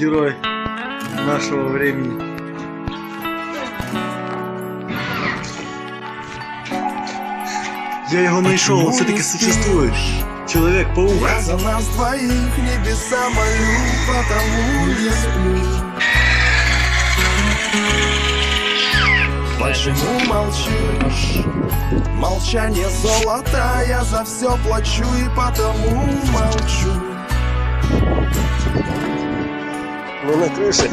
герой нашего времени. Я его нашел, он все-таки существует. Человек-паук. Я за нас двоих небеса молю, потому не сплю. Почему молчишь? Молчание золото, я за все плачу и потому молчу. Мы на крыше.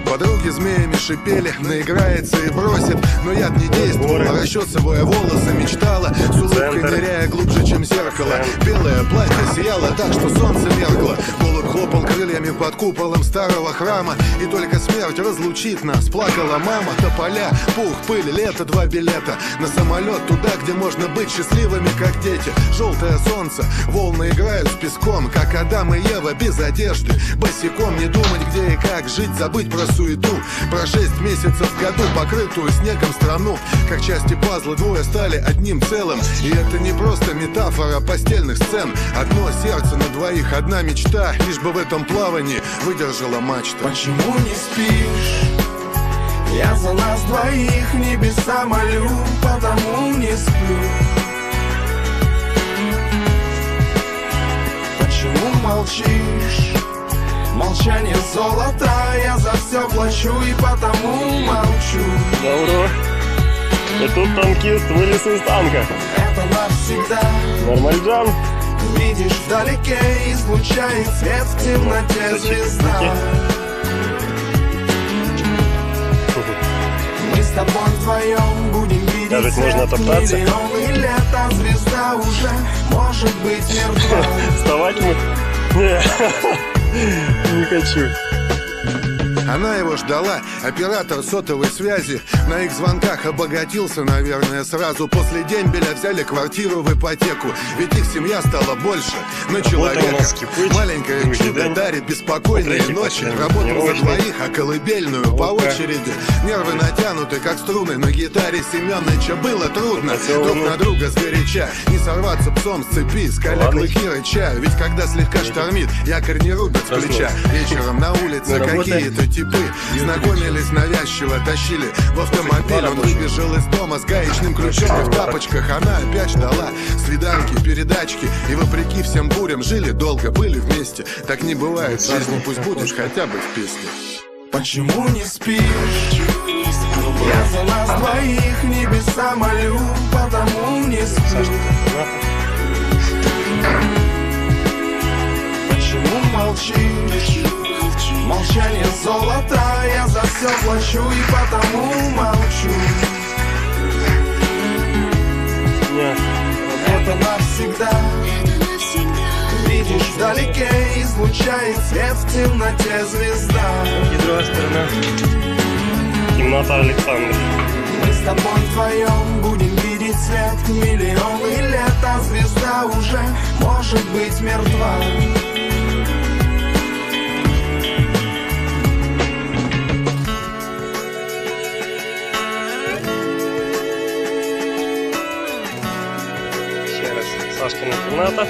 Подруги змеями шипели, наиграется и бросит. Но яд не действовал, расчесывая волосы, мечтала, с улыбкой ныряя глубже, чем зеркало. Белое платье сияло так, что солнце меркло. Голубь хлопал крыльями под куполом старого храма. И только смерть разлучит нас, плакала мама. Тополя, пух, пыль, лето, 2 билета на самолет туда, где можно быть счастливыми, как дети. Желтое солнце, волны играют с песком, как Адам и Ева без одежды. Босиком не думать, где и как жить, забыть про суету. Про 6 месяцев в году, покрытую снегом страну. Как части пазла двое стали одним целым. И это не просто метафора постельных сцен. Одно сердце на двоих, одна мечта. Лишь бы в этом плавании выдержала мачта. Почему не спишь? Я за нас двоих небеса молю, потому не сплю. Почему молчишь? Молчание золото, я за все плачу и потому молчу. Добро. И тут танкист вылез из танка. Это навсегда. Нормальджан. Видишь вдалеке, излучает свет в темноте звезда. Мы с тобой вдвоем будем видеть Кажется, можно топтаться. миллионы лет, а звезда уже может быть мертва. Вставать мы? Не хочу. Она его ждала, оператор сотовой связи. На их звонках обогатился, наверное, сразу. После дембеля взяли квартиру в ипотеку. Ведь их семья стала больше на человека. Маленькое чудо дарит беспокойные ночи. Работал за двоих, а колыбельную по очереди. Нервы натянуты, как струны на гитаре Семёныча. Было трудно друг на друга сгоряча. Не сорваться псом с цепи, скаля клыки рыча. Ведь когда слегка штормит, якорь не рубят с плеча. Вечером на улице какие-то типы знакомились навязчиво, тащили в автомобиль. Он выбежал из дома с гаечным ключом и в тапочках. Она опять ждала свиданки, передачки. И вопреки всем бурям жили долго, были вместе. Так не бывает в жизни, пусть будешь хотя бы в песне. Почему не спишь? Я за нас двоих небеса молю, потому не сплю. Почему молчишь? Молчание золото, я за все плачу и потому молчу. Это навсегда. Видишь вдалеке, излучает свет в темноте звезда. Другая сторона. Темнота Александра. Мы с тобой вдвоем будем видеть свет миллионы лет, а звезда уже может быть мертва. Сашкина комната.